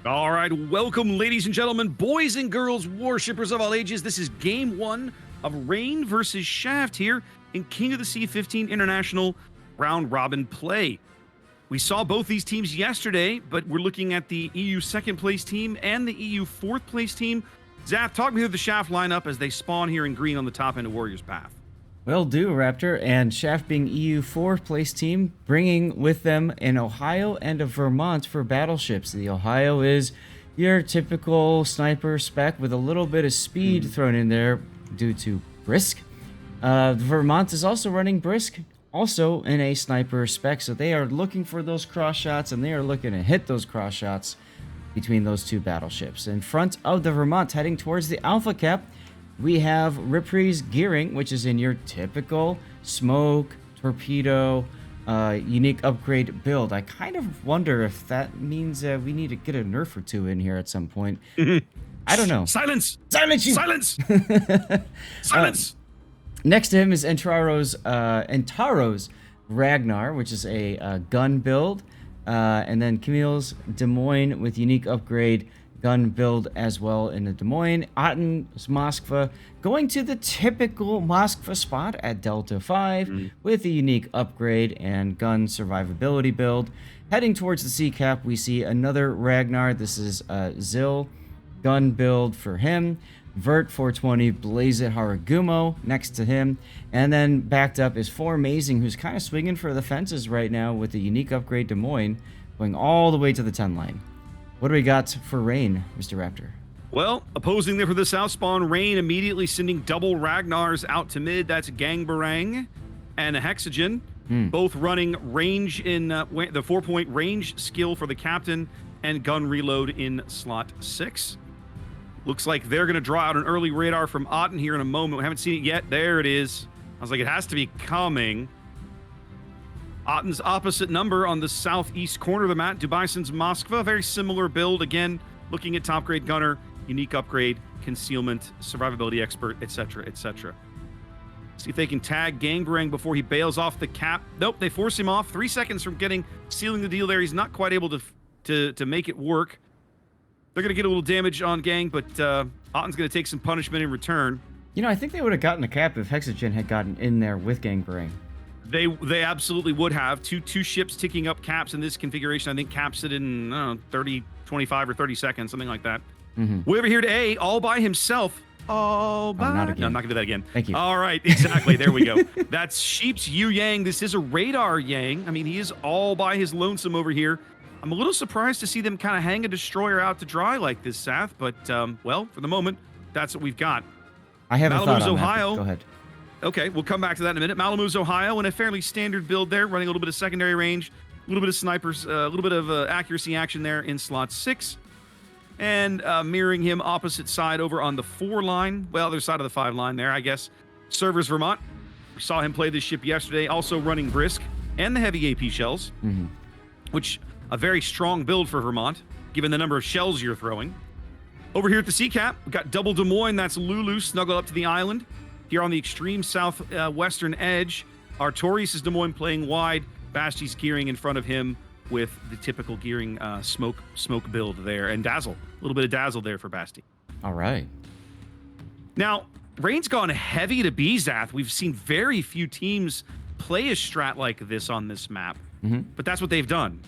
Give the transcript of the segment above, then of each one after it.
All right, welcome, ladies and gentlemen, boys and girls, worshippers of all ages. This is game one of Rain versus Shaft here in King of the Sea 15 International round robin play. We saw both these teams yesterday, but we're looking at the EU second place team and the EU fourth place team. Zath, talk me through the Shaft lineup as they spawn here in green on the top end of Warrior's Path. Will do, Raptor. And Shaft being EU fourth place team, bringing with them an Ohio and a Vermont for battleships. The Ohio is your typical sniper spec with a little bit of speed thrown in there due to Brisk. The Vermont is also running Brisk, also in a sniper spec. So they are looking for those cross shots, and they are looking to hit those cross shots between those two battleships. In front of the Vermont, heading towards the Alpha Cap, we have Reprise Gearing, which is in your typical smoke, torpedo, unique upgrade build. I kind of wonder if that means we need to get a nerf or two in here at some point. I don't know. Silence! Silence you! Silence! Silence! Next to him is Entaro's Ragnar, which is a gun build. And then Camille's Des Moines with unique upgrade gun build as well in the Des Moines. Otten's Moskva going to the typical Moskva spot at Delta 5 with a unique upgrade and gun survivability build. Heading towards the Sea Cap, we see another Ragnar. This is Zill gun build for him. Vert 420 Blaze It Haragumo next to him. And then backed up is For Amazing, who's kind of swinging for the fences right now with a unique upgrade Des Moines, going all the way to the 10 line. What do we got for Rain, Mr. Raptor? Well, opposing there for the South Spawn, Rain immediately sending double Ragnars out to mid. That's Gang Barang and a Hexagen, both running range in the 4-point range skill for the captain and gun reload in slot 6. Looks like they're going to draw out an early radar from Otten here in a moment. We haven't seen it yet. There it is. I was like, it has to be coming. Otten's opposite number on the southeast corner of the map. Dubyson's Moskva, very similar build. Again, looking at top grade gunner, unique upgrade, concealment, survivability expert, etc., etc. See if they can tag Gangbarang before he bails off the cap. Nope, they force him off. 3 seconds from sealing the deal there. He's not quite able to make it work. They're going to get a little damage on Gang, but Otten's going to take some punishment in return. You know, I think they would have gotten a cap if Hexagen had gotten in there with Gangbarang. They absolutely would have. Two ships ticking up caps in this configuration. I think caps it in, 30, 25, or 30 seconds, something like that. Way over here to A, all by himself. All by... not again. No, I'm not going to do that again. Thank you. All right, exactly. There we go. That's Sheep's Yu Yang. This is a radar Yang. I mean, he is all by his lonesome over here. I'm a little surprised to see them kind of hang a destroyer out to dry like this, Zath, but, well, for the moment, that's what we've got. I have a thought on Ohio. that. Go ahead. Okay, we'll come back to that in a minute. Malamu's Ohio in a fairly standard build there, running a little bit of secondary range, a little bit of snipers, a little bit of accuracy action there in slot 6. And mirroring him opposite side over on the 4 line. Well, other side of the 5 line there, I guess. Servers Vermont. We saw him play this ship yesterday, also running Brisk and the heavy AP shells, which a very strong build for Vermont, given the number of shells you're throwing. Over here at the Sea Cap, we've got double Des Moines. That's Lulu, snuggled up to the island. Here on the extreme southwestern edge, Artorias is Des Moines playing wide. Basti's gearing in front of him with the typical gearing smoke build there. And Dazzle. A little bit of Dazzle there for Basti. All right. Now, Rain's gone heavy to B, Zath. We've seen very few teams play a strat like this on this map. But that's what they've done.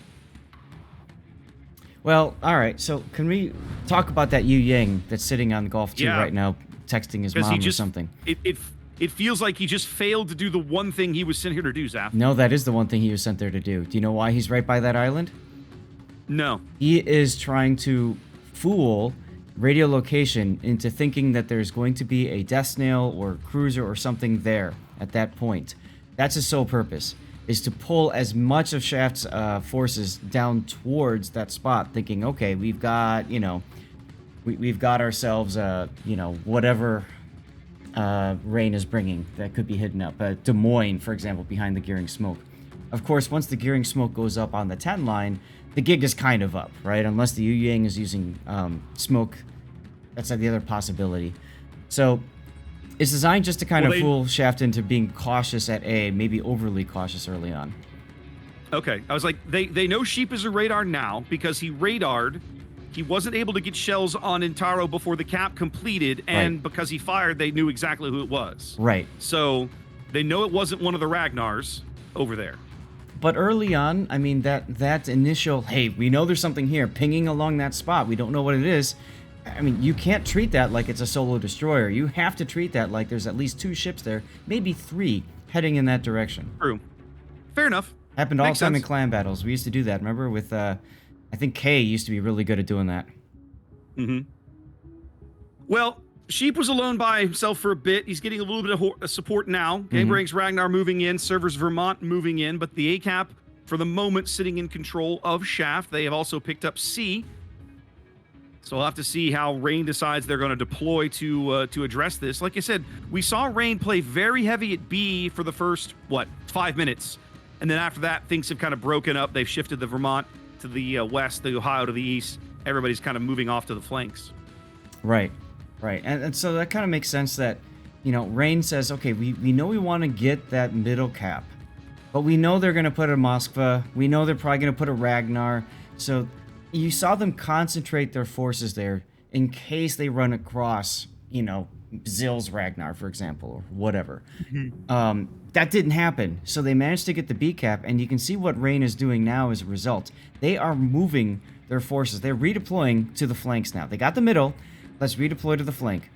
Well, all right. So can we talk about that Yu Yang that's sitting on Golf 2 right now, texting his mom or something? It feels like he just failed to do the one thing he was sent here to do, Zath. No, that is the one thing he was sent there to do. Do you know why he's right by that island? No. He is trying to fool radio location into thinking that there's going to be a death snail or cruiser or something there at that point. That's his sole purpose, is to pull as much of Shaft's forces down towards that spot, thinking, okay, we've got, we've got ourselves, whatever Rain is bringing that could be hidden up. Des Moines, for example, behind the gearing smoke. Of course, once the gearing smoke goes up on the 10 line, the gig is kind of up, right? Unless the Yu Yang is using smoke. That's the other possibility. So it's designed just to kind of fool Shaft into being cautious at A, maybe overly cautious early on. Okay, I was like, they know Sheep is a radar now because he radared He wasn't able to get shells on Intaro before the cap completed, and because he fired, they knew exactly who it was. Right. So they know it wasn't one of the Ragnars over there. But early on, I mean, that initial, hey, we know there's something here, pinging along that spot, we don't know what it is. I mean, you can't treat that like it's a solo destroyer. You have to treat that like there's at least 2 ships there, maybe 3, heading in that direction. True. Fair enough. Happened all the time in clan battles. We used to do that. Remember with, I think K used to be really good at doing that. Mm-hmm. Well, Sheep was alone by himself for a bit. He's getting a little bit of support now. Gangbarang's Ragnar moving in. Servers Vermont moving in. But the ACAP, for the moment, sitting in control of Shaft. They have also picked up C. So we'll have to see how Rain decides they're going to deploy to address this. Like I said, we saw Rain play very heavy at B for the first, 5 minutes. And then after that, things have kind of broken up. They've shifted the Vermont to the west, the Ohio to the east. Everybody's kind of moving off to the flanks. Right. Right, and so that kind of makes sense that, Rain says, okay, we know we want to get that middle cap, but we know they're going to put a Moskva, we know they're probably going to put a Ragnar, so you saw them concentrate their forces there in case they run across, Zill's Ragnar, for example, or whatever. That didn't happen, so they managed to get the B cap, and you can see what Rain is doing now as a result. They are moving their forces, they're redeploying to the flanks now. They got the middle. Let's redeploy to the flank.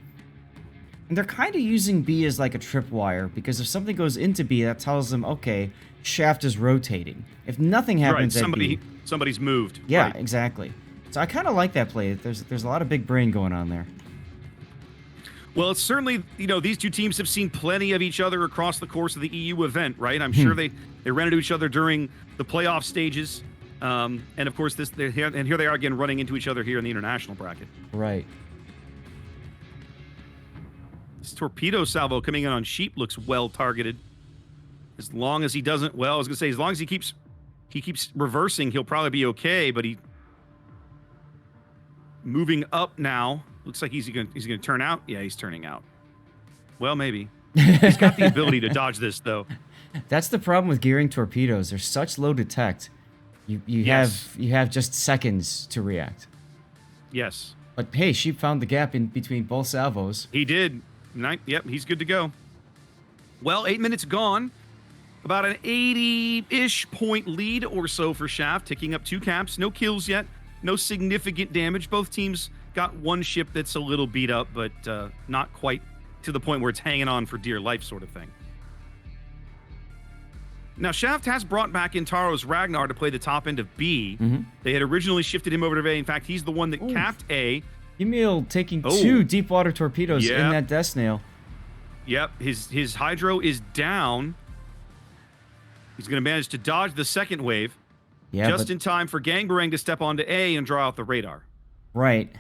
And they're kind of using B as like a tripwire, because if something goes into B, that tells them, okay, Shaft is rotating. If nothing happens at B... somebody's moved. Yeah, right. Exactly. So I kind of like that play. There's a lot of big brain going on there. Well, it's certainly, these two teams have seen plenty of each other across the course of the EU event, right? I'm sure they ran into each other during the playoff stages. And of course, here they are again running into each other here in the international bracket. Right. This torpedo salvo coming in on Sheep looks well targeted. As long as he doesn't, I was gonna say, as long as he keeps reversing, he'll probably be okay. But he moving up now. Looks like he's gonna turn out. Yeah, he's turning out. Well, maybe. He's got the ability to dodge this, though. That's the problem with gearing torpedoes. They're such low detect. You have just seconds to react. Yes. But hey, Sheep found the gap in between both salvos. He did. Yep, he's good to go. Well, 8 minutes gone. About an 80-ish point lead or so for Shaft, ticking up 2 caps. No kills yet. No significant damage. Both teams got 1 ship that's a little beat up, but not quite to the point where it's hanging on for dear life sort of thing. Now, Shaft has brought back Intaro's Ragnar to play the top end of B. They had originally shifted him over to A. In fact, he's the one that capped A. Emil taking 2 deep water torpedoes in that death snail. Yep, his hydro is down. He's going to manage to dodge the second wave. Just in time for Gangbarang to step onto A and draw out the radar. Right.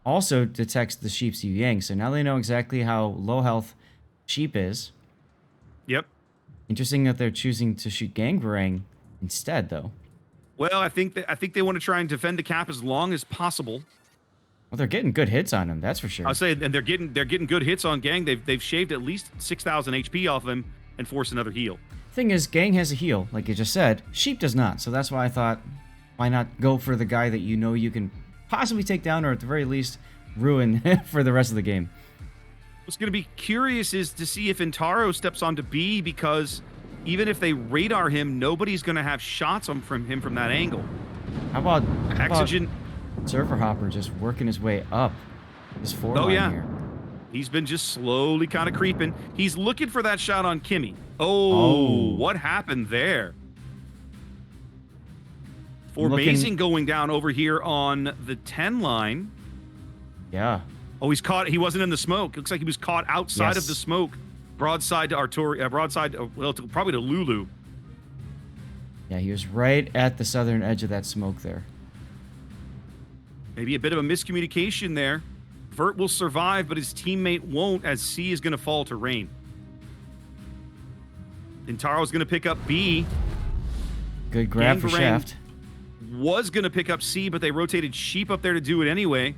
Also detects the Sheep's Yu Yang, so now they know exactly how low health Sheep is. Yep. Interesting that they're choosing to shoot Gangbarang instead, though. Well, I think they want to try and defend the cap as long as possible. Well, they're getting good hits on him, that's for sure. I'll say, and they're getting good hits on Gang. They've shaved at least 6,000 HP off him and forced another heal. Thing is, Gang has a heal, like you just said. Sheep does not, so that's why I thought, why not go for the guy that you know you can possibly take down, or at the very least ruin for the rest of the game. What's going to be curious is to see if Intaro steps onto B, because even if they radar him, nobody's going to have shots from him from that angle. How about Exogen? Server Hopper just working his way up this 4 line here. He's been just slowly kind of creeping. He's looking for that shot on Kimmy. Oh, what happened there? Formazing going down over here on the 10 line. Yeah. Oh, he's caught. He wasn't in the smoke. Looks like he was caught outside of the smoke. Broadside to Arturi, probably to Lulu. Yeah, he was right at the southern edge of that smoke there. Maybe a bit of a miscommunication there. Vert will survive, but his teammate won't, as C is going to fall to Rain. Intaro's going to pick up B. Good grab for Shaft. Was going to pick up C, but they rotated Sheep up there to do it anyway.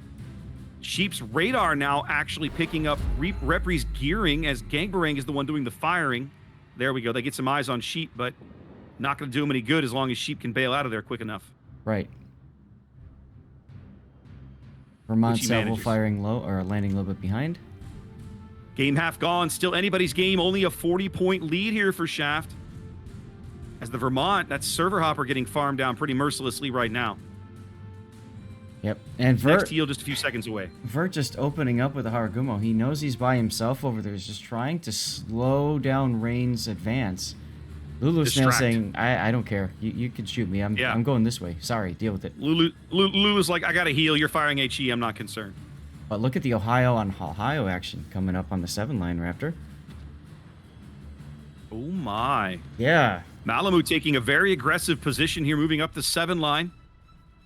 Sheep's radar now actually picking up Repri's gearing, as Gangbarang is the one doing the firing. There we go. They get some eyes on Sheep, but not going to do him any good as long as Sheep can bail out of there quick enough. Right. Vermont which he Salvo manages. firing low or landing a little bit behind. Game half gone. Still anybody's game. Only a 40-point lead here for Shaft. As the Vermont, that's Server Hopper getting farmed down pretty mercilessly right now. Yep. And Next heal just a few seconds away. Vert just opening up with a Haragumo. He knows he's by himself over there. He's just trying to slow down Rain's advance. Lulu Snail saying, I don't care. You can shoot me. I'm going this way. Sorry, deal with it. Lulu's like, I got to heal. You're firing HE. I'm not concerned. But look at the Ohio on Ohio action coming up on the 7-line Raptor. Oh, my. Yeah. Malamu taking a very aggressive position here, moving up the 7-line.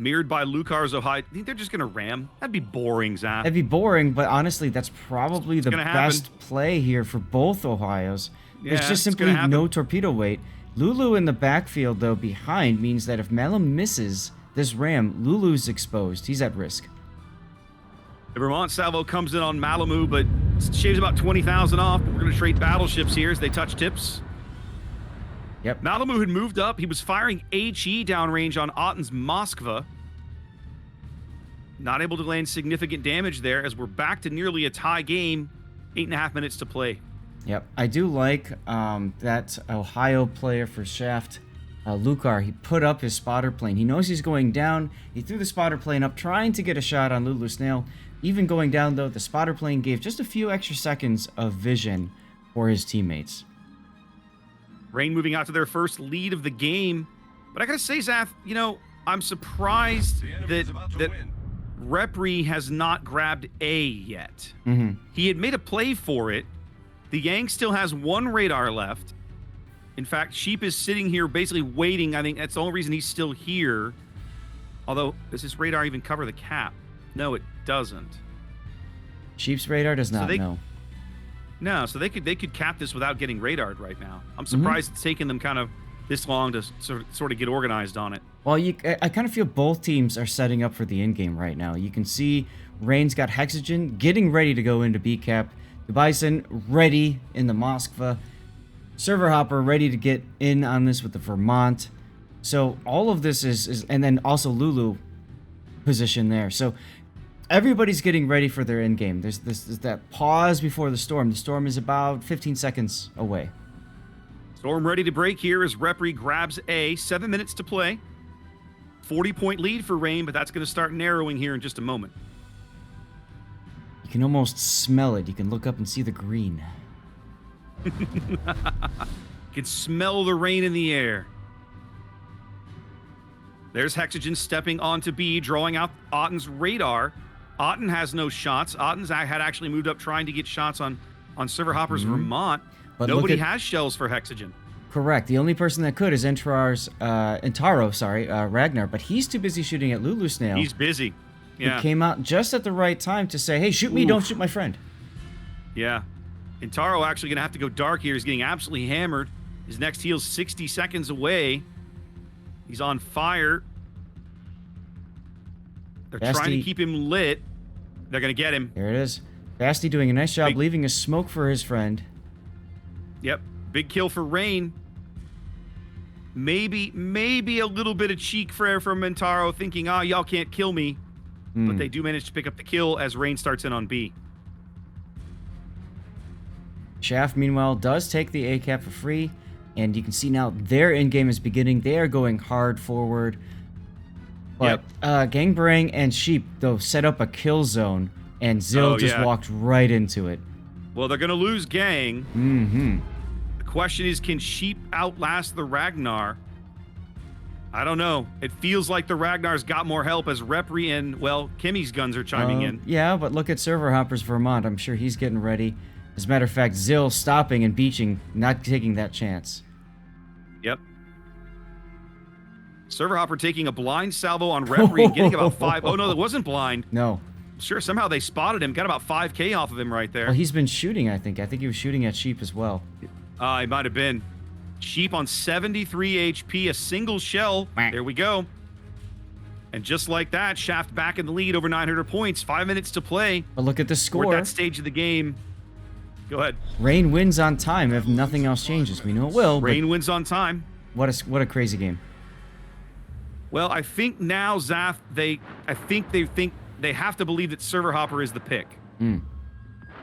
Mirrored by Lucar's Ohio. I think they're just going to ram. That'd be boring, Zath. That'd be boring, but honestly, that's probably the best play here for both Ohios. Yeah, There's just simply no torpedo weight. Lulu in the backfield, though, behind, means that if Malum misses this ram, Lulu's exposed. He's at risk. The Vermont Salvo comes in on Malamu, but shaves about 20,000 off. We're going to trade battleships here as they touch tips. Yep. Malamu had moved up. He was firing HE downrange on Otten's Moskva. Not able to land significant damage there as we're back to nearly a tie game. 8.5 minutes to play. Yep. I do like that Ohio player for Shaft, Lucar. He put up his spotter plane. He knows he's going down. He threw the spotter plane up, trying to get a shot on Lulu Snail. Even going down, though, the spotter plane gave just a few extra seconds of vision for his teammates. Rain moving out to their first lead of the game. But I gotta say, Zath, you know, I'm surprised that Repri has not grabbed A yet. He had made a play for it. The Yang still has one radar left. In fact, Sheep is sitting here basically waiting. I think that's the only reason he's still here. Although, does this radar even cover the cap? No, it doesn't. Sheep's radar does not, no. No, so they could cap this without getting radared right now. I'm surprised it's taken them kind of this long to sort of get organized on it. Well, I kind of feel both teams are setting up for the end game right now. You can see Rain's got Hexogen getting ready to go into B cap. The Bison ready in the Moskva. Server Hopper ready to get in on this with the Vermont. So all of this is and then also Lulu position there. So everybody's getting ready for their end game. There's that pause before the storm. The storm is about 15 seconds away. Storm ready to break here as Repri grabs A. 7 minutes to play. 40-point lead for Rain, but that's going to start narrowing here in just a moment. You can almost smell it. You can look up and see the green. You can smell the rain in the air. There's Hexogen stepping onto B, drawing out Otten's radar. Otten has no shots. Otten's had actually moved up trying to get shots on Server Hopper's Vermont. But nobody has shells for Hexogen. Correct. The only person that could is Entaro, Ragnar, but he's too busy shooting at Lulu Snail. He's busy. Yeah. He came out just at the right time to say, hey, shoot me, don't shoot my friend. Yeah. Intaro actually going to have to go dark here. He's getting absolutely hammered. His next heal's 60 seconds away. He's on fire. They're trying to keep him lit. They're going to get him. There it is. Basti doing a nice job leaving a smoke for his friend. Yep. Big kill for Rain. Maybe a little bit of cheek from Intaro thinking, y'all can't kill me. But they do manage to pick up the kill as Rain starts in on B. Shaft, meanwhile, does take the A cap for free. And you can see now their end game is beginning. They are going hard forward. But Gangbarang and Sheep, though, set up a kill zone. And Zill just walked right into it. Well, they're going to lose Gang. The question is, can Sheep outlast the Ragnar? I don't know. It feels like the Ragnar's got more help as Repri and, well, Kimmy's guns are chiming in. Yeah, but look at Server Hopper's Vermont. I'm sure he's getting ready. As a matter of fact, Zill stopping and beaching, not taking that chance. Yep. Server Hopper taking a blind salvo on Repri and getting about 5. Oh, no, that wasn't blind. No. Sure, somehow they spotted him. Got about 5K off of him right there. Well, he's been shooting, I think. I think he was shooting at Sheep as well. He might have been. Sheep on 73 HP, a single shell. There we go. And just like that, Shaft back in the lead over 900 points. 5 minutes to play. But look at the score. We're at that stage of the game. Go ahead. Rain wins on time if nothing else changes. We know it will. Rain wins on time. What a crazy game. Well, I think now, Zath, they think they have to believe that Server Hopper is the pick.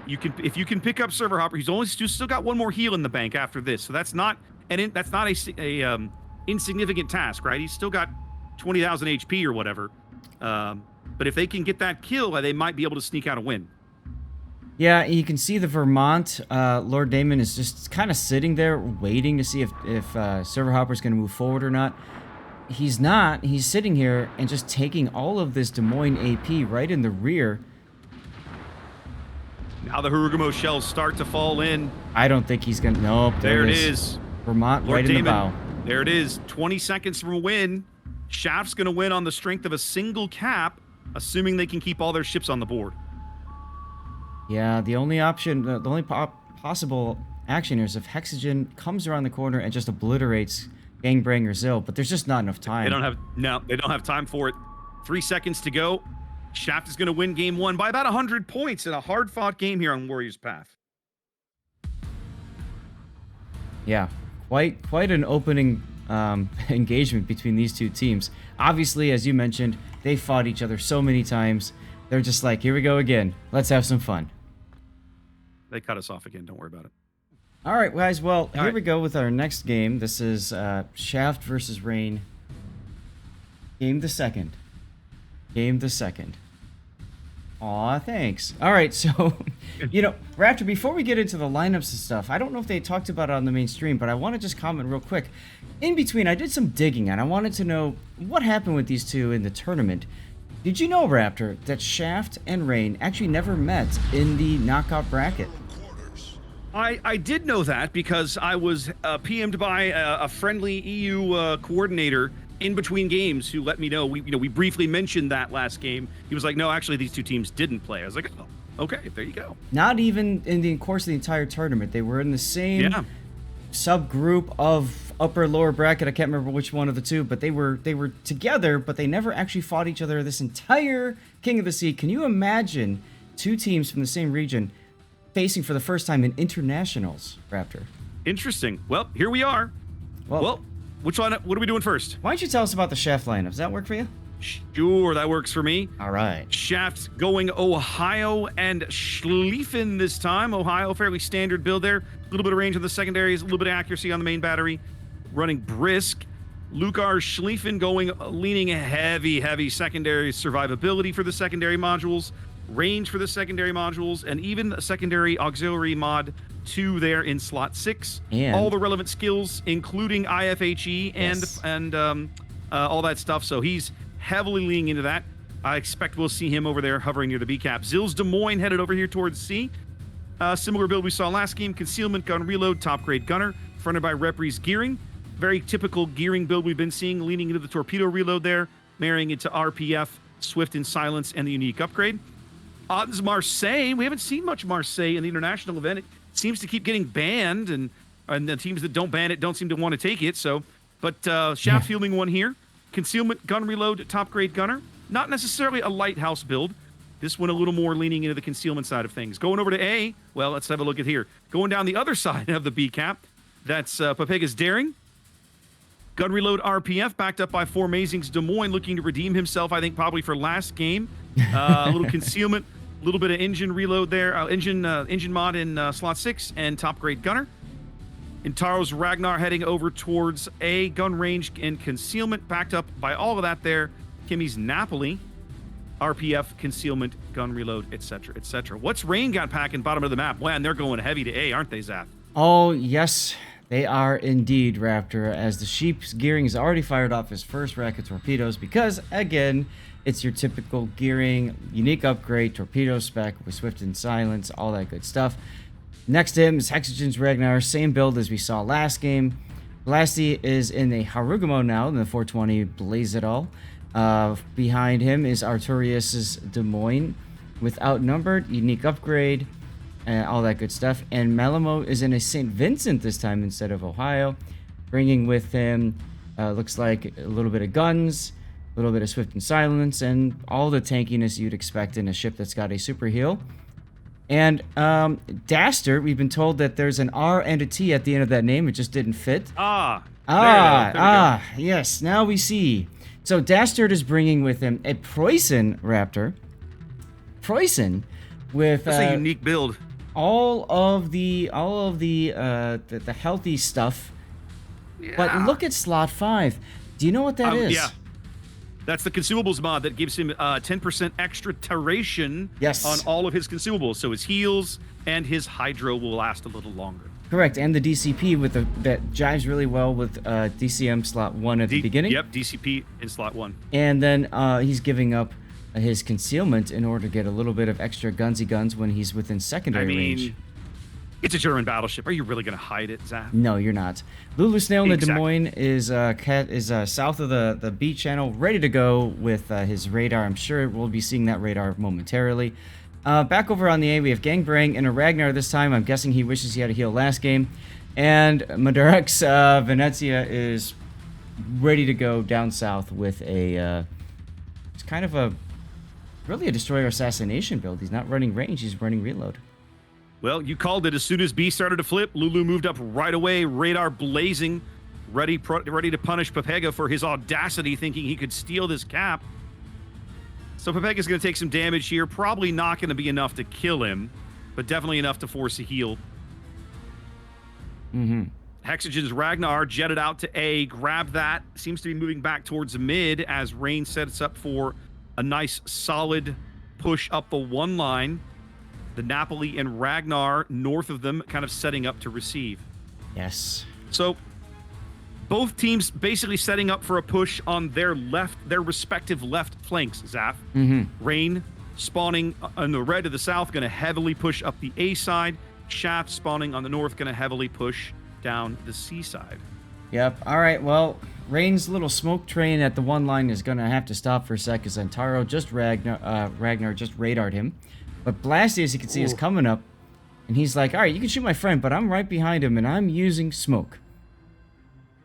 If you can pick up Server Hopper, he's still got one more heal in the bank after this, so that's not a insignificant task, right? He's still got 20,000 HP or whatever. But if they can get that kill, they might be able to sneak out a win. Yeah, you can see the Vermont Lord Damon is just kind of sitting there waiting to see if Server Hopper's going to move forward or not. He's not. He's sitting here and just taking all of this Des Moines AP right in the rear. Now the Harugumo shells start to fall in. I don't think he's going to... Nope, there it is. Vermont Lord right Damon, in the bow. There it is. 20 seconds from a win. Shaft's going to win on the strength of a single cap, assuming they can keep all their ships on the board. Yeah, the only option, the only possible action here is if Hexogen comes around the corner and just obliterates Gangbang or Zill, but there's just not enough time. They don't have time for it. 3 seconds to go. Shaft is going to win game 1 by about 100 points in a hard-fought game here on Warriors Path. Yeah, quite an opening engagement between these two teams. Obviously, as you mentioned, they fought each other so many times. They're just like, here we go again. Let's have some fun. They cut us off again. Don't worry about it. All right, guys. Well, here we go with our next game. This is Shaft versus Rain. Game the second. Aw, thanks. All right, so, Raptor, before we get into the lineups and stuff, I don't know if they talked about it on the main stream, but I want to just comment real quick. In between, I did some digging, and I wanted to know what happened with these two in the tournament. Did you know, Raptor, that Shaft and Rain actually never met in the knockout bracket? I did know that because I was PM'd by a friendly EU coordinator in between games who let me know. We briefly mentioned that last game. He was like, no, actually, these two teams didn't play. I was like, oh, okay, there you go. Not even in the course of the entire tournament. They were in the same subgroup of upper lower bracket. I can't remember which one of the two, but they were together, but they never actually fought each other this entire King of the Sea. Can you imagine two teams from the same region facing for the first time in internationals, Raptor? Interesting. Well, here we are. Well, which one? What are we doing first? Why don't you tell us about the Shaft lineup? Does that work for you? Sure, that works for me. All right. Shaft going Ohio and Schlieffen this time. Ohio, fairly standard build there. A little bit of range on the secondaries, a little bit of accuracy on the main battery. Running brisk. Lukar Schlieffen leaning heavy secondary survivability for the secondary modules, range for the secondary modules, and even a secondary auxiliary mod 2 there in slot 6. And all the relevant skills, including IFHE and all that stuff. So he's heavily leaning into that. I expect we'll see him over there hovering near the B cap. Zill's Des Moines headed over here towards C. Similar build we saw last game. Concealment gun reload, top grade gunner, fronted by Repri's gearing. Very typical gearing build we've been seeing, leaning into the torpedo reload there, marrying it to RPF, Swift and Silence, and the unique upgrade. Odds Marseille. We haven't seen much Marseille in the international event. It seems to keep getting banned, and the teams that don't ban it don't seem to want to take it. But Shaft fielding one here. Concealment gun reload, top grade gunner. Not necessarily a lighthouse build. This one a little more leaning into the concealment side of things. Going over to A, well, let's have a look at here. Going down the other side of the B cap, that's Papega's Daring. Gun reload RPF, backed up by Four Amazings Des Moines, looking to redeem himself, I think, probably for last game. A little concealment, a little bit of engine reload there, engine mod in slot 6, and top grade gunner. Intaro's Ragnar heading over towards A, gun range and concealment, backed up by all of that there. Kimmy's Napoli, RPF, concealment, gun reload, etc., etc. What's Rain got packing bottom of the map? Man, they're going heavy to A, aren't they, Zath? Oh, yes. They are indeed, Raptor, as the Sheep's gearing has already fired off his first rack of torpedoes because, again, it's your typical gearing, unique upgrade, torpedo spec with Swift and Silence, all that good stuff. Next to him is Hexogen's Ragnar, same build as we saw last game. Blasty is in a Harugumo now, in the 420 Blaze It All. Behind him is Arturius's Des Moines with Outnumbered, unique upgrade, and all that good stuff. And Malamo is in a St. Vincent this time instead of Ohio, bringing with him, looks like a little bit of guns, a little bit of Swift and Silence, and all the tankiness you'd expect in a ship that's got a super heal. And Dastard, we've been told that there's an R and a T at the end of that name. It just didn't fit. Yes, now we see. So Dastard is bringing with him a Poison Raptor, Preußen with That's a unique build. all of the healthy stuff. Yeah. But look at slot 5. Do you know what that is? Yeah. That's the consumables mod that gives him 10% extra duration on all of his consumables. So his heals and his hydro will last a little longer. Correct, and the DCP that jives really well with DCM slot 1 at the beginning. Yep, DCP in slot 1. And then he's giving up his concealment in order to get a little bit of extra gunsy guns when he's within secondary range. It's a German battleship. Are you really going to hide it, Zath? No, you're not. Lulu Snail in the Des Moines is south of the B channel, ready to go with his radar. I'm sure we'll be seeing that radar momentarily. Back over on the A, we have Gangbrang and a Ragnar this time. I'm guessing he wishes he had a heal last game. And Madarek's Venezia is ready to go down south with a... it's kind of really a destroyer assassination build. He's not running range, he's running reload. Well, you called it. As soon as B started to flip, Lulu moved up right away, radar blazing, ready to punish Pepega for his audacity, thinking he could steal this cap. So Pepega's going to take some damage here. Probably not going to be enough to kill him, but definitely enough to force a heal. Hexagon's Ragnar jetted out to A, grabbed that. Seems to be moving back towards the mid as Rain sets up for a nice solid push up the 1 line. The Napoli and Ragnar north of them kind of setting up to receive. Yes. So both teams basically setting up for a push on their respective left flanks, Zath. Rain spawning on the red to the south, going to heavily push up the A side. Shaft spawning on the north, going to heavily push down the C side. Yep. All right. Well, Rain's little smoke train at the 1 line is going to have to stop for a sec as Antaro Ragnar just radared him. But Blasty, as you can see, is coming up. And he's like, all right, you can shoot my friend, but I'm right behind him, and I'm using smoke.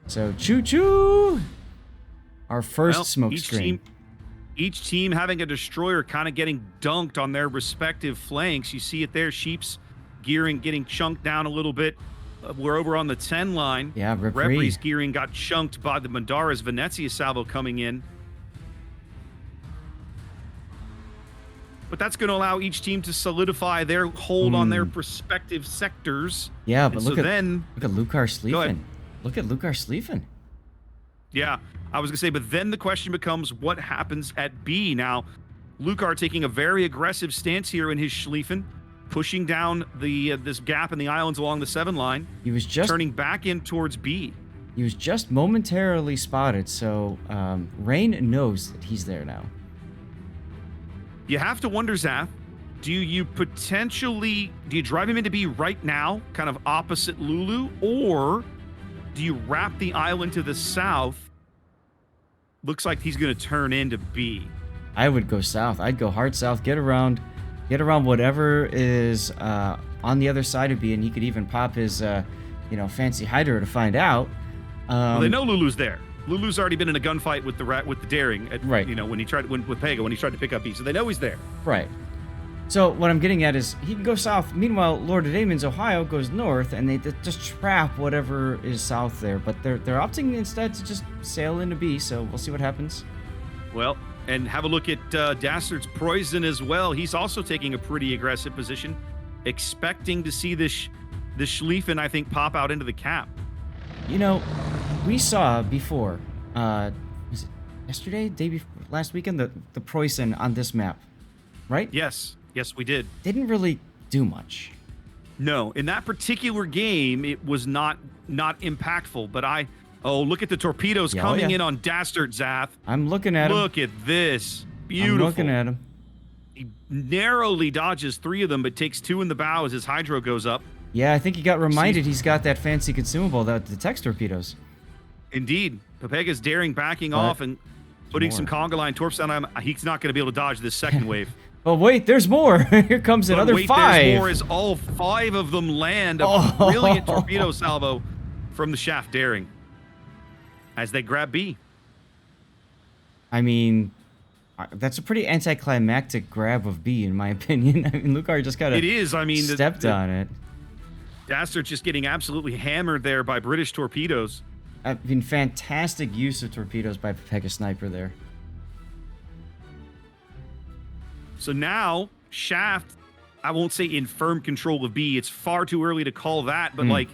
So, choo-choo! Our first smoke screen. Each team having a destroyer kind of getting dunked on their respective flanks. You see it there. Sheep's gearing getting chunked down a little bit. We're over on the 10 line. Yeah, Repri's gearing got chunked by the Mandara's Venezia salvo coming in. But that's going to allow each team to solidify their hold on their respective sectors. Yeah, but look at Go Lucar ahead. Schlieffen. Look at Lucar Schlieffen. Yeah, I was going to say, but then the question becomes what happens at B. Now, Lucar taking a very aggressive stance here in his Schlieffen, pushing down the this gap in the islands along the 7 line. He was just turning back in towards B. He was just momentarily spotted, so Rain knows that he's there now. You have to wonder, Zath, do you drive him into B right now, kind of opposite Lulu, or do you wrap the island to the south? Looks like he's going to turn into B. I would go south. I'd go hard south, get around whatever is on the other side of B, and he could even pop his fancy Hydra to find out. Well, they know Lulu's there. Lulu's already been in a gunfight with the Daring at, right. When he tried with Pega when he tried to pick up B, so they know he's there. Right. So what I'm getting at is he can go south. Meanwhile, Lord of Damon's Ohio goes north, and they just trap whatever is south there. But they're opting instead to just sail into B. So we'll see what happens. Well, and have a look at Dastard's Preußen as well. He's also taking a pretty aggressive position, expecting to see this Schlieffen, I think, pop out into the cap. You know, we saw before, was it yesterday, last weekend, the Preußen on this map, right? Yes, we did. Didn't really do much. No, in that particular game, it was not impactful. But look at the torpedoes coming in on Dastard, Zath. I'm looking at him. Look at this, beautiful. I'm looking at him. He narrowly dodges 3 of them, but takes 2 in the bow as his hydro goes up. Yeah, I think he got reminded he's got that fancy consumable, that detects torpedoes. Indeed. Pepega's Daring backing off and putting some conga line torps down him. He's not going to be able to dodge this second wave. Oh, wait, there's more. Here comes another 5. There's more as all 5 of them land. A brilliant torpedo salvo from the Shaft Daring as they grab B. I mean, that's a pretty anticlimactic grab of B, in my opinion. I mean, Lucar just got stepped on it. Dastard's just getting absolutely hammered there by British torpedoes. I mean, fantastic use of torpedoes by Pepega Sniper there. So now Shaft, I won't say in firm control of B. It's far too early to call that, but like,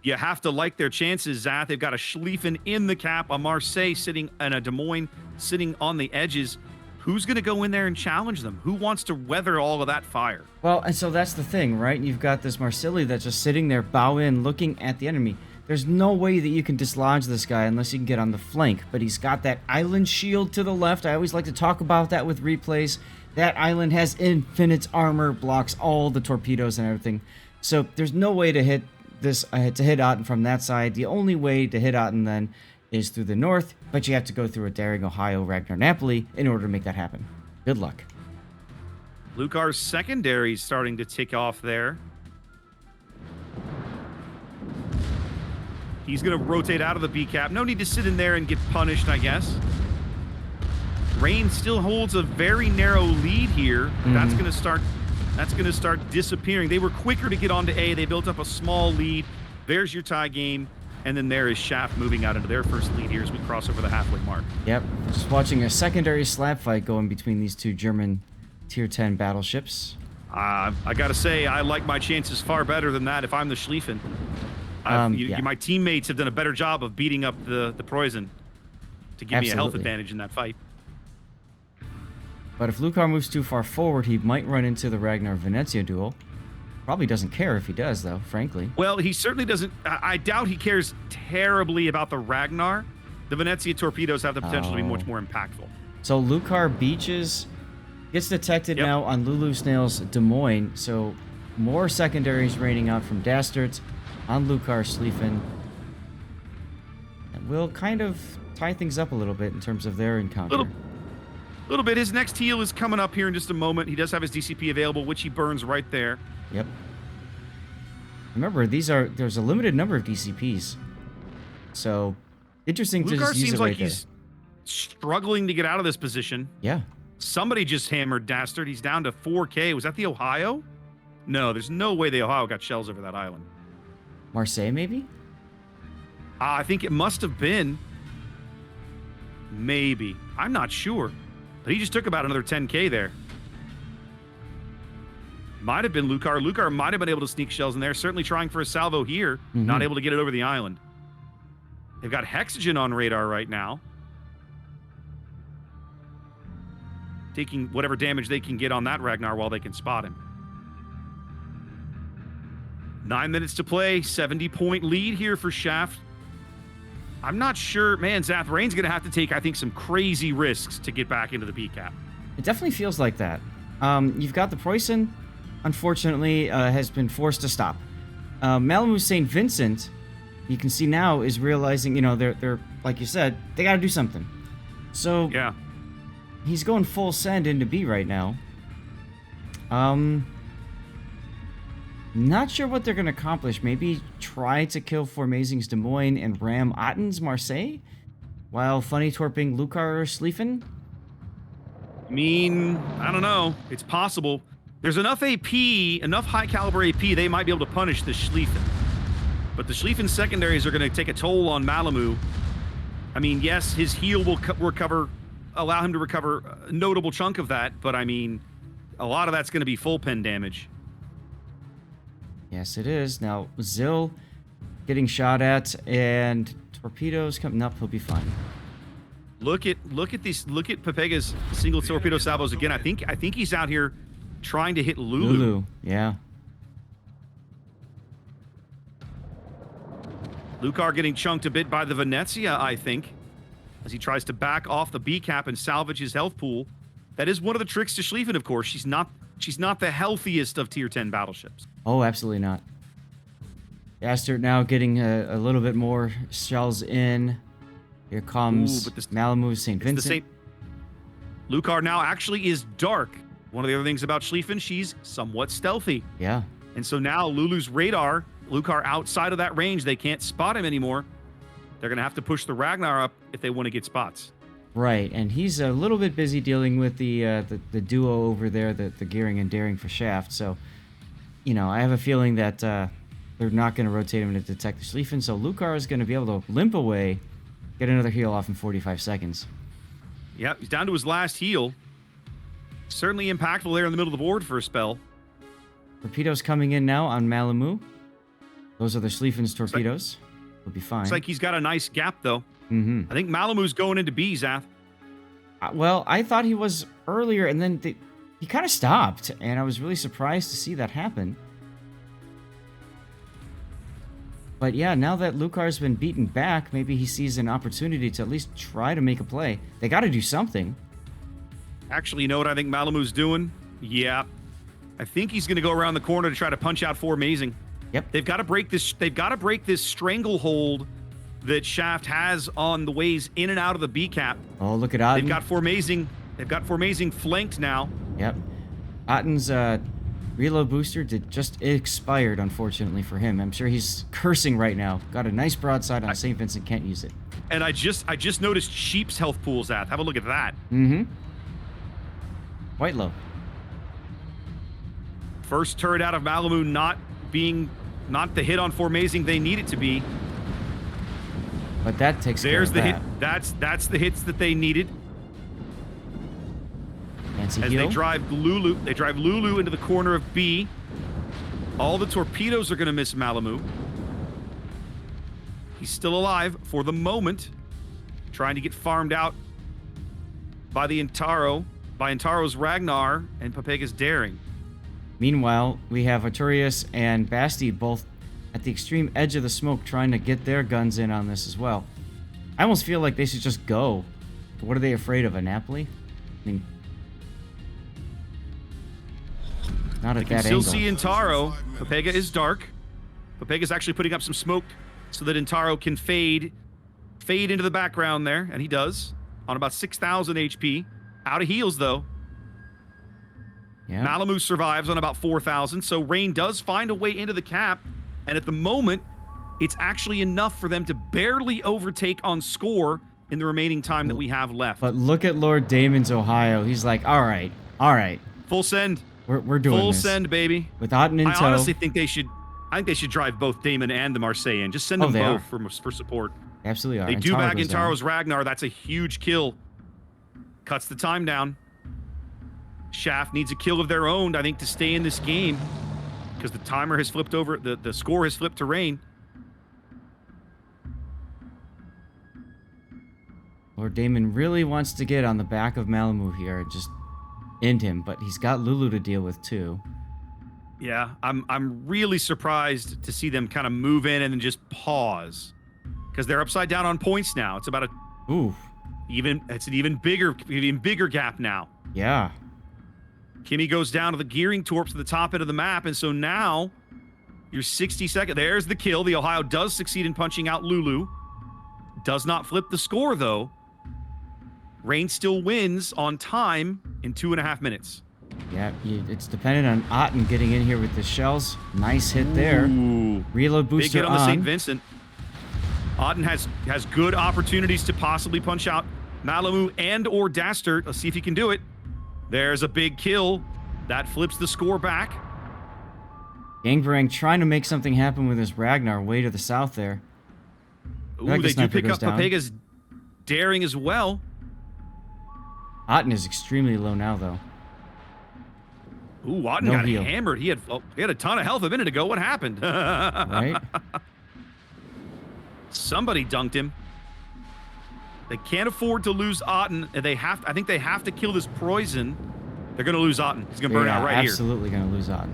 you have to like their chances, Zath. They've got a Schlieffen in the cap, a Marseille sitting, and a Des Moines sitting on the edges. Who's going to go in there and challenge them? Who wants to weather all of that fire? Well, and so that's the thing, right? You've got this Marsilli that's just sitting there, bow in, looking at the enemy. There's no way that you can dislodge this guy unless you can get on the flank, but he's got that island shield to the left. I always like to talk about that with replays. That island has infinite armor, blocks all the torpedoes and everything. So there's no way to hit this to hit Otten from that side. The only way to hit Otten then is through the north, but you have to go through a Daring, Ohio, Ragnar, Napoli in order to make that happen. Good luck. Lucar's secondary starting to tick off there. He's going to rotate out of the B cap. No need to sit in there and get punished, I guess. Rain still holds a very narrow lead here. That's going to start disappearing. They were quicker to get onto A. They built up a small lead. There's your tie game. And then there is Shaft moving out into their first lead here as we cross over the halfway mark. Yep, just watching a secondary slap fight going between these two German Tier 10 battleships. I got to say, I like my chances far better than that if I'm the Schlieffen. My teammates have done a better job of beating up the Preußen to give me a health advantage in that fight. But if Lucar moves too far forward, he might run into the Ragnar-Venezia duel. Probably doesn't care if he does, though, frankly. Well, he certainly doesn't. I doubt he cares terribly about the Ragnar. The Venezia torpedoes have the potential to be much more impactful. So Lucar beaches, gets detected now on Lulu Snail's Des Moines. So more secondaries raining out from Dastert on Lucar Schlieffen. And we'll kind of tie things up a little bit in terms of their encounter. Little bit. His next heal is coming up here in just a moment. He does have his DCP available, which he burns right there. Yep. Remember, there's a limited number of DCPs. So, interesting to just use it right there. He's struggling to get out of this position. Yeah. Somebody just hammered Dastard. He's down to 4K. Was that the Ohio? No, there's no way the Ohio got shells over that island. Marseille, maybe? I think it must have been. Maybe. I'm not sure. But he just took about another 10K there. Might have been Lucar. Lucar might have been able to sneak shells in there. Certainly trying for a salvo here. Not able to get it over the island. They've got Hexagen on radar right now. Taking whatever damage they can get on that Ragnar while they can spot him. 9 minutes to play. 70-point lead here for Shaft. I'm not sure. Man, Zath, Rain's going to have to take, I think, some crazy risks to get back into the B cap. It definitely feels like that. You've got the Preußen, unfortunately, has been forced to stop. Malamu St. Vincent, you can see now, is realizing, they're like you said, they got to do something. So, yeah, he's going full send into B right now. Not sure what they're going to accomplish. Maybe try to kill Formazing's Des Moines and ram Otten's Marseille, while funny torping Lucar Schlieffen. I mean, I don't know. It's possible. There's enough AP, enough high caliber AP, they might be able to punish the Schlieffen. But the Schlieffen secondaries are going to take a toll on Malamu. I mean, yes, his heal will allow him to recover a notable chunk of that, but I mean, a lot of that's going to be full pen damage. Yes, it is. Now, Zill getting shot at, and torpedoes coming up. He'll be fine. Look at these. Look at Pepega's single torpedo salvos again. I think he's out here trying to hit Lulu. Yeah. Lucar getting chunked a bit by the Venezia, I think, as he tries to back off the B cap and salvage his health pool. That is one of the tricks to Schlieffen, of course. She's not the healthiest of Tier 10 battleships. Oh, absolutely not. Dastard now getting a little bit more shells in. Here comes Malamu St. Vincent. Lucar now actually is dark. One of the other things about Schlieffen, she's somewhat stealthy. Yeah. And so now Lulu's radar, Lucar outside of that range, they can't spot him anymore. They're going to have to push the Ragnar up if they want to get spots. Right, and he's a little bit busy dealing with the duo over there, the Gearing and Daring for Shaft. So, I have a feeling that they're not going to rotate him to detect the Schlieffen. So Lucar is going to be able to limp away, get another heal off in 45 seconds. Yeah, he's down to his last heal. Certainly impactful there in the middle of the board for a spell. Torpedoes coming in now on Malamu. Those are the Schlieffen's torpedoes. We'll be fine. Looks like he's got a nice gap, though. Mm-hmm. I think Malamu's going into B, Zath. Well, I thought he was earlier, and then he kind of stopped, and I was really surprised to see that happen. But yeah, now that Lucar's been beaten back, maybe he sees an opportunity to at least try to make a play. They got to do something. Actually, you know what I think Malamu's doing? Yeah. I think he's going to go around the corner to try to punch out 4 Amazing. Yep. They've got to break this. They've got to break this stranglehold that Shaft has on the ways in and out of the B cap. Oh, look at Otten. They've got 4 Amazing. They've got 4 Amazing flanked now. Yep. Otten's reload booster just expired, unfortunately for him. I'm sure he's cursing right now. Got a nice broadside on St. Vincent, can't use it. And I just noticed Sheep's health pools at. Have a look at that. Mm-hmm. Quite low. First turret out of Malamu not the hit on 4 Amazing they need it to be. But that takes care of the that. hit. That's the hits that they needed. Fancy As heal. they drive Lulu into the corner of B. All the torpedoes are going to miss Malamu. He's still alive for the moment, trying to get farmed out by Intaro's Ragnar and Papega's Daring. Meanwhile, we have Arturius and Basti both at the extreme edge of the smoke trying to get their guns in on this as well. I almost feel like they should just go. What are they afraid of, a Napoli? I mean, not at that angle. Still see Intaro. Papega is dark. Papega's actually putting up some smoke so that Intaro can fade into the background there, and he does on about 6,000 HP. Out of heals though. Yeah. Malamu survives on about 4,000, so Rain does find a way into the cap, and at the moment, it's actually enough for them to barely overtake on score in the remaining time that we have left. But look at Lord Damon's Ohio. He's like, all right. Full send. We're doing Full this. send, baby. With Otten in tow. I honestly think they should drive both Damon and the Marseille in. Just send them both for support. Absolutely are. They and do Taro back goes Intaro's down. Ragnar. That's a huge kill. Cuts the time down. Shaft needs a kill of their own, I think, to stay in this game. Because the timer has flipped over. The score has flipped to Rain. Lord Damon really wants to get on the back of Malamu here and just end him, but he's got Lulu to deal with too. Yeah, I'm really surprised to see them kind of move in and then just pause. Because they're upside down on points now. It's about it's an even bigger gap now. Yeah. Kimmy goes down to the gearing torps to the top end of the map, and so now you're 60 seconds. There's the kill. The Ohio does succeed in punching out Lulu. Does not flip the score, though. Rain still wins on time in 2.5 minutes. Yeah, it's dependent on Otten getting in here with the shells. Nice hit there. Ooh. Reload booster Big hit on the St. Vincent. Otten has good opportunities to possibly punch out Malamu and or Dastard. Let's see if he can do it. There's a big kill. That flips the score back. Gangbarang trying to make something happen with his Ragnar way to the south there. Ooh, they do pick up Papega's Daring as well. Otten is extremely low now, though. Ooh, Otten got hammered. He had a ton of health a minute ago. What happened? Right? Somebody dunked him. They can't afford to lose Otten. I think they have to kill this poison. They're going to lose Otten. He's going to burn out right here. Absolutely going to lose Otten.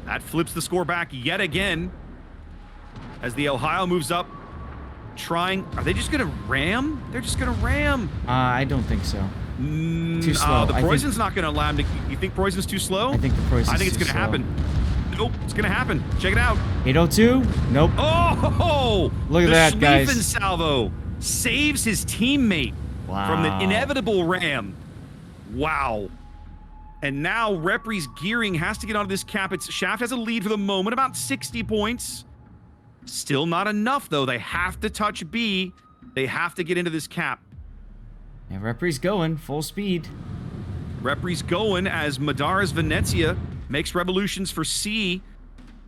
That flips the score back yet again. As the Ohio moves up, are they just going to ram? They're just going to ram. I don't think so. Too slow. The poison's not going to allow him to. You think poison's too slow? I think the poison's I think it's going to happen. Nope, it's going to happen. Check it out. 802? Nope. Oh! Look at that, guys. The salvo saves his teammate from the inevitable ram. Wow. And now Repri's gearing has to get onto this cap. Shaft has a lead for the moment, about 60 points. Still not enough, though. They have to touch B. They have to get into this cap. And Repri's going full speed. Repri's going as Madara's Venezia makes revolutions for C.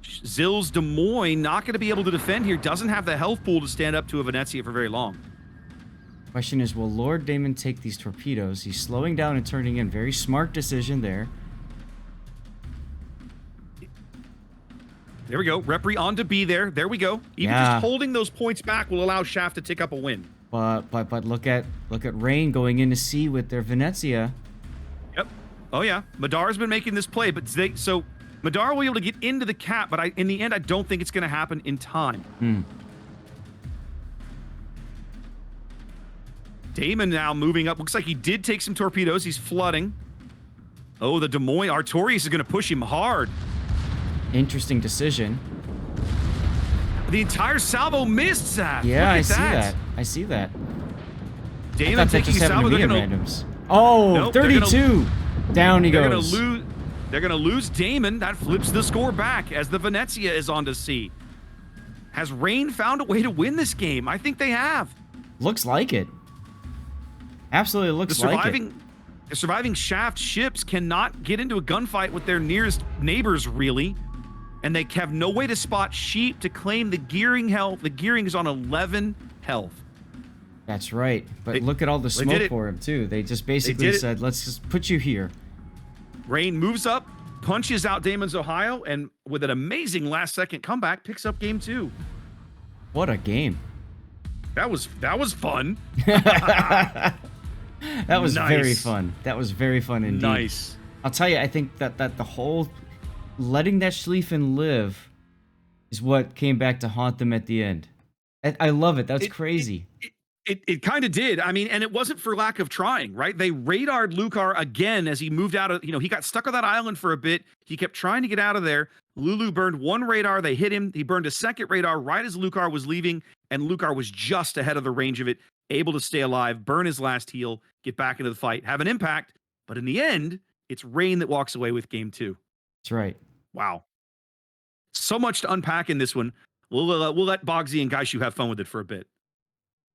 Zill's Des Moines not going to be able to defend here. Doesn't have the health pool to stand up to a Venezia for very long. Question is, will Lord Damon take these torpedoes? He's slowing down and turning in. Very smart decision there. There we go. Repri on to B there. There we go. Even just holding those points back will allow Shaft to tick up a win. But look at Rain going into C with their Venezia. Yep. Oh yeah. Madar's been making this play, but so Madar will be able to get into the cap, but in the end, I don't think it's going to happen in time. Damon now moving up. Looks like he did take some torpedoes. He's flooding. Oh, the Des Moines Artorias is going to push him hard. Interesting decision. The entire salvo missed, Zath. Yeah, I see that. I see that. Damon taking a salvo. They're gonna randoms. Oh, nope, 32. Down he goes. They're going to lose Damon. That flips the score back as the Venezia is on to C. Has Rain found a way to win this game? I think they have. Looks like it. Absolutely looks like it. The surviving Shaft ships cannot get into a gunfight with their nearest neighbors, really. And they have no way to spot Sheep to claim the gearing health. The gearing is on 11 health. That's right. But look at all the smoke for him, too. They just basically said, let's just put you here. Rain moves up, punches out Damon's Ohio, and with an amazing last-second comeback, picks up game 2. What a game. That was fun. That was very fun. That was very fun indeed. Nice. I'll tell you, I think that the whole letting that Schlieffen live is what came back to haunt them at the end. I love it. That's crazy. It kind of did. I mean, and it wasn't for lack of trying, right? They radared Lucar again as he moved out of, he got stuck on that island for a bit. He kept trying to get out of there. Lulu burned one radar. They hit him. He burned a second radar right as Lucar was leaving, and Lucar was just ahead of the range of it, able to stay alive, burn his last heal, get back into the fight, have an impact. But in the end, it's Rain that walks away with game 2. That's right. Wow. So much to unpack in this one. We'll let Bogsy and Gaishu have fun with it for a bit.